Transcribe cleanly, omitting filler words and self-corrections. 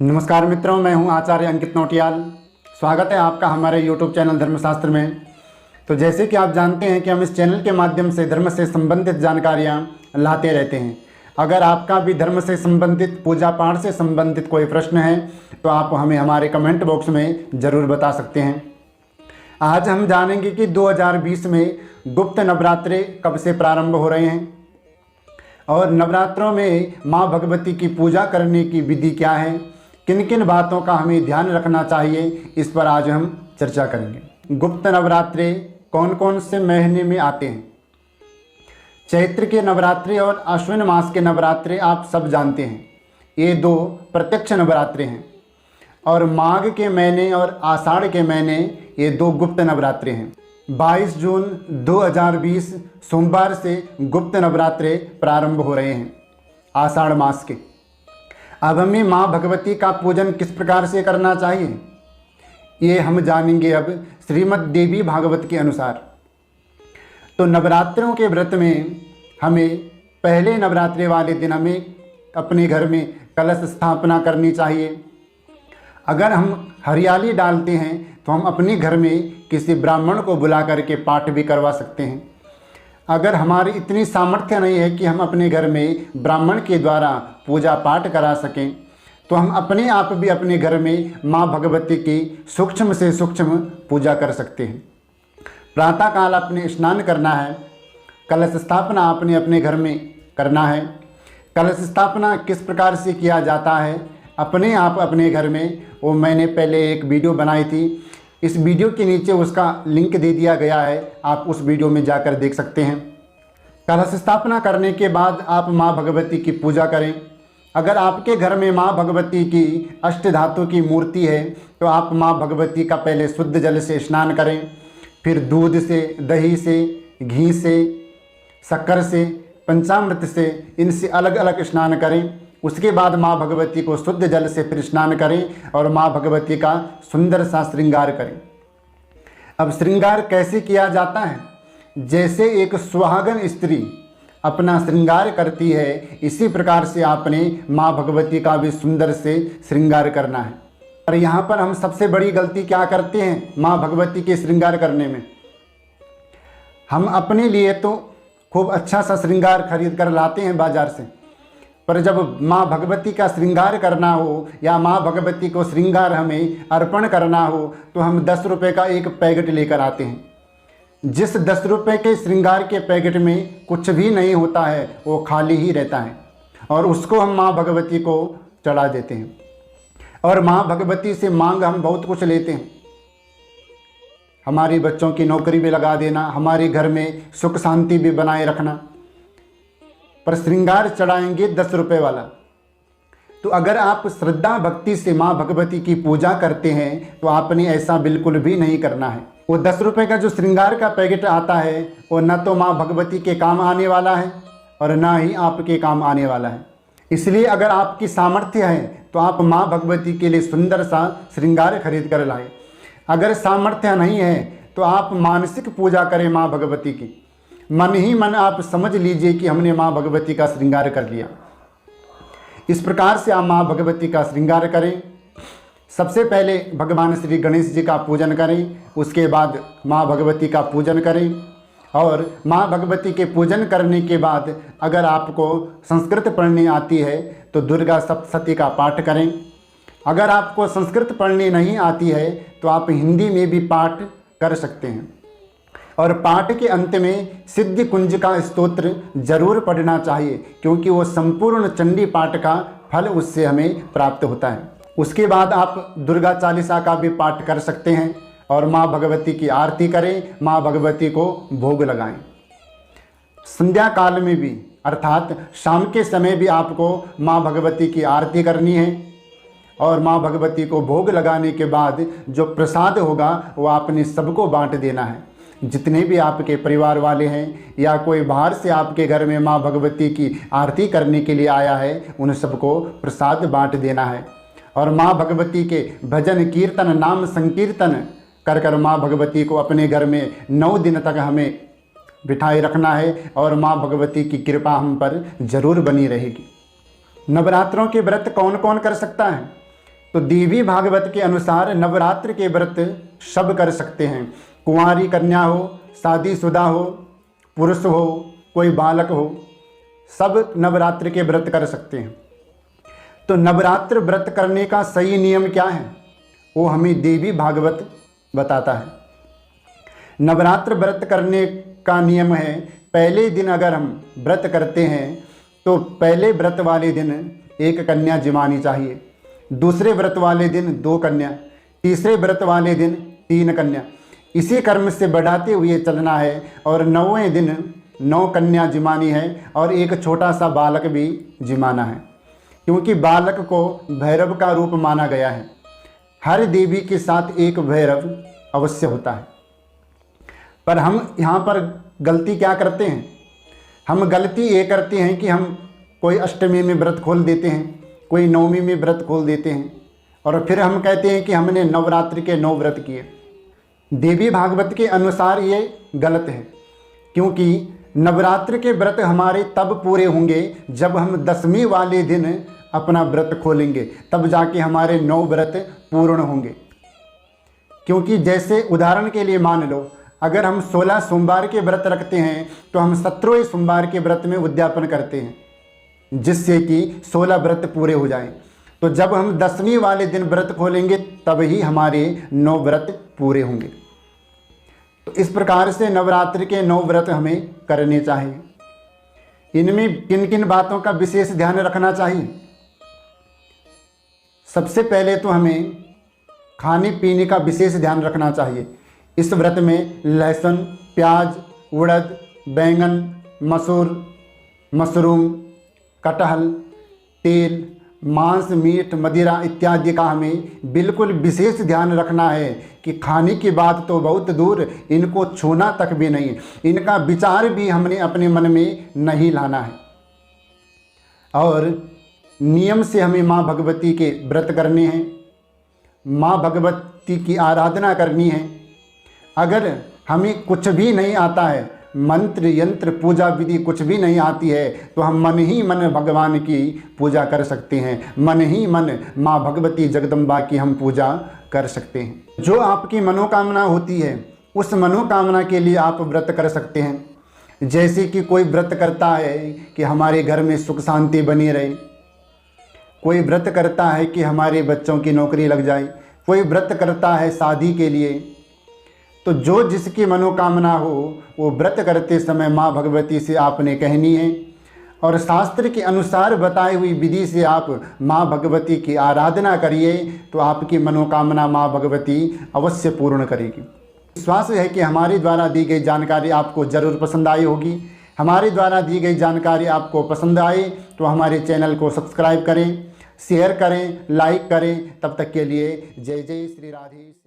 नमस्कार मित्रों, मैं हूं आचार्य अंकित नौटियाल। स्वागत है आपका हमारे YouTube चैनल धर्मशास्त्र में। तो जैसे कि आप जानते हैं कि हम इस चैनल के माध्यम से धर्म से संबंधित जानकारियां लाते रहते हैं। अगर आपका भी धर्म से संबंधित, पूजा पाठ से संबंधित कोई प्रश्न है तो आप हमें हमारे कमेंट बॉक्स में ज़रूर बता सकते हैं। आज हम जानेंगे कि 2020 में गुप्त नवरात्रे कब से प्रारंभ हो रहे हैं और नवरात्रों में माँ भगवती की पूजा करने की विधि क्या है, किन किन बातों का हमें ध्यान रखना चाहिए, इस पर आज हम चर्चा करेंगे। गुप्त नवरात्रे कौन कौन से महीने में आते हैं? चैत्र के नवरात्रे और आश्विन मास के नवरात्रे आप सब जानते हैं, ये दो प्रत्यक्ष नवरात्रे हैं। और माघ के महीने और आषाढ़ के महीने ये दो गुप्त नवरात्रे हैं। 22 जून 2020 सोमवार से गुप्त नवरात्रे प्रारंभ हो रहे हैं आषाढ़ मास के। अब हमें माँ भगवती का पूजन किस प्रकार से करना चाहिए, ये हम जानेंगे अब श्रीमद् देवी भागवत के अनुसार। तो नवरात्रों के व्रत में हमें पहले नवरात्रे वाले दिन हमें अपने घर में कलश स्थापना करनी चाहिए। अगर हम हरियाली डालते हैं तो हम अपने घर में किसी ब्राह्मण को बुला करके पाठ भी करवा सकते हैं। अगर हमारी इतनी सामर्थ्य नहीं है कि हम अपने घर में ब्राह्मण के द्वारा पूजा पाठ करा सकें तो हम अपने आप भी अपने घर में माँ भगवती की सूक्ष्म से सूक्ष्म पूजा कर सकते हैं। प्रातःकाल आपने स्नान करना है, कलश स्थापना आपने अपने घर में करना है। कलश स्थापना किस प्रकार से किया जाता है अपने आप अपने घर में, वो मैंने पहले एक वीडियो बनाई थी। इस वीडियो के नीचे उसका लिंक दे दिया गया है, आप उस वीडियो में जाकर देख सकते हैं। कलश स्थापना करने के बाद आप माँ भगवती की पूजा करें। अगर आपके घर में माँ भगवती की अष्ट धातु की मूर्ति है तो आप माँ भगवती का पहले शुद्ध जल से स्नान करें, फिर दूध से, दही से, घी से, शक्कर से, पंचामृत से, इनसे अलग अलग स्नान करें। उसके बाद माँ भगवती को शुद्ध जल से फिर स्नान करें और माँ भगवती का सुंदर सा श्रृंगार करें। अब श्रृंगार कैसे किया जाता है? जैसे एक सुहागन स्त्री अपना श्रृंगार करती है, इसी प्रकार से आपने माँ भगवती का भी सुंदर से श्रृंगार करना है। और यहाँ पर हम सबसे बड़ी गलती क्या करते हैं माँ भगवती के श्रृंगार करने में? हम अपने लिए तो खूब अच्छा सा श्रृंगार खरीद कर लाते हैं बाजार से, पर जब माँ भगवती का श्रृंगार करना हो या माँ भगवती को श्रृंगार हमें अर्पण करना हो तो हम 10 रुपये का एक पैकेट लेकर आते हैं। जिस 10 रुपये के श्रृंगार के पैकेट में कुछ भी नहीं होता है, वो खाली ही रहता है, और उसको हम माँ भगवती को चढ़ा देते हैं। और माँ भगवती से मांग हम बहुत कुछ लेते हैं, हमारी बच्चों की नौकरी भी लगा देना, हमारे घर में सुख शांति भी बनाए रखना, पर श्रृंगार चढ़ाएंगे 10 रुपये वाला। तो अगर आप श्रद्धा भक्ति से माँ भगवती की पूजा करते हैं तो आपने ऐसा बिल्कुल भी नहीं करना है। वो 10 रुपये का जो श्रृंगार का पैकेट आता है वो न तो माँ भगवती के काम आने वाला है और ना ही आपके काम आने वाला है। इसलिए अगर आपकी सामर्थ्य है तो आप माँ भगवती के लिए सुंदर सा श्रृंगार खरीद कर लाएं। अगर सामर्थ्य नहीं है तो आप मानसिक पूजा करें माँ भगवती की। मन ही मन आप समझ लीजिए कि हमने माँ भगवती का श्रृंगार कर लिया। इस प्रकार से आप माँ भगवती का श्रृंगार करें। सबसे पहले भगवान श्री गणेश जी का पूजन करें, उसके बाद माँ भगवती का पूजन करें। और माँ भगवती के पूजन करने के बाद अगर आपको संस्कृत पढ़नी आती है तो दुर्गा सप्तशती का पाठ करें। अगर आपको संस्कृत पढ़नी नहीं आती है तो आप हिंदी में भी पाठ कर सकते हैं। और पाठ के अंत में सिद्धि कुंज का स्तोत्र जरूर पढ़ना चाहिए, क्योंकि वो संपूर्ण चंडी पाठ का फल उससे हमें प्राप्त होता है। उसके बाद आप दुर्गा चालीसा का भी पाठ कर सकते हैं और माँ भगवती की आरती करें, माँ भगवती को भोग लगाएं। संध्या काल में भी अर्थात शाम के समय भी आपको माँ भगवती की आरती करनी है और माँ भगवती को भोग लगाने के बाद जो प्रसाद होगा वो आपने सबको बांट देना है। जितने भी आपके परिवार वाले हैं या कोई बाहर से आपके घर में माँ भगवती की आरती करने के लिए आया है, उन सबको प्रसाद बांट देना है। और माँ भगवती के भजन कीर्तन नाम संकीर्तन कर कर माँ भगवती को अपने घर में 9 दिन तक हमें बिठाए रखना है और माँ भगवती की कृपा हम पर जरूर बनी रहेगी। नवरात्रों के व्रत कौन कौन कर सकता है? तो देवी भागवत के अनुसार नवरात्र के व्रत सब कर सकते हैं। कुंवारी कन्या हो, शादीशुदा हो, पुरुष हो, कोई बालक हो, सब नवरात्र के व्रत कर सकते हैं। तो नवरात्र व्रत करने का सही नियम क्या है, वो हमें देवी भागवत बताता है। नवरात्र व्रत करने का नियम है, पहले दिन अगर हम व्रत करते हैं तो पहले व्रत वाले दिन एक कन्या जिमानी चाहिए, दूसरे व्रत वाले दिन 2 कन्या, तीसरे व्रत वाले दिन 3 कन्या। इसी क्रम से बढ़ाते हुए चलना है और 9वें दिन 9 कन्या जिमानी है और एक छोटा सा बालक भी जिमाना है, क्योंकि बालक को भैरव का रूप माना गया है। हर देवी के साथ एक भैरव अवश्य होता है। पर हम यहाँ पर गलती क्या करते हैं, हम गलती ये करते हैं कि हम कोई अष्टमी में व्रत खोल देते हैं, कोई नवमी में व्रत खोल देते हैं और फिर हम कहते हैं कि हमने नवरात्रि के 9 व्रत किए। देवी भागवत के अनुसार ये गलत है, क्योंकि नवरात्र के व्रत हमारे तब पूरे होंगे जब हम 10वीं वाले दिन अपना व्रत खोलेंगे, तब जाके हमारे 9 व्रत पूर्ण होंगे। क्योंकि जैसे उदाहरण के लिए मान लो, अगर हम 16 सोमवार के व्रत रखते हैं तो हम 17वें सोमवार के व्रत में उद्यापन करते हैं, जिससे कि 16 व्रत पूरे हो जाएं। तो जब हम 10वीं वाले दिन व्रत खोलेंगे तब ही हमारे 9 व्रत पूरे होंगे। तो इस प्रकार से नवरात्रि के 9 व्रत हमें करने चाहिए। इनमें किन किन बातों का विशेष ध्यान रखना चाहिए? सबसे पहले तो हमें खाने पीने का विशेष ध्यान रखना चाहिए। इस व्रत में लहसुन, प्याज, उड़द, बैंगन, मसूर, मशरूम, कटहल, तेल, मांस, मीट, मदिरा इत्यादि का हमें बिल्कुल विशेष ध्यान रखना है कि खाने की बात तो बहुत दूर, इनको छूना तक भी नहीं, इनका विचार भी हमने अपने मन में नहीं लाना है। और नियम से हमें माँ भगवती के व्रत करने हैं, माँ भगवती की आराधना करनी है। अगर हमें कुछ भी नहीं आता है, मंत्र यंत्र पूजा विधि कुछ भी नहीं आती है, तो हम मन ही मन भगवान की पूजा कर सकते हैं, मन ही मन माँ भगवती जगदम्बा की हम पूजा कर सकते हैं। जो आपकी मनोकामना होती है उस मनोकामना के लिए आप व्रत कर सकते हैं। जैसे कि कोई व्रत करता है कि हमारे घर में सुख शांति बनी रहे, कोई व्रत करता है कि हमारे बच्चों की नौकरी लग जाए, कोई व्रत करता है शादी के लिए। तो जो जिसकी मनोकामना हो वो व्रत करते समय माँ भगवती से आपने कहनी है और शास्त्र के अनुसार बताई हुई विधि से आप माँ भगवती की आराधना करिए, तो आपकी मनोकामना माँ भगवती अवश्य पूर्ण करेगी। विश्वास है कि हमारे द्वारा दी गई जानकारी आपको ज़रूर पसंद आई होगी। हमारे द्वारा दी गई जानकारी आपको पसंद आए तो हमारे चैनल को सब्सक्राइब करें, शेयर करें, लाइक करें। तब तक के लिए जय जय श्री राधे।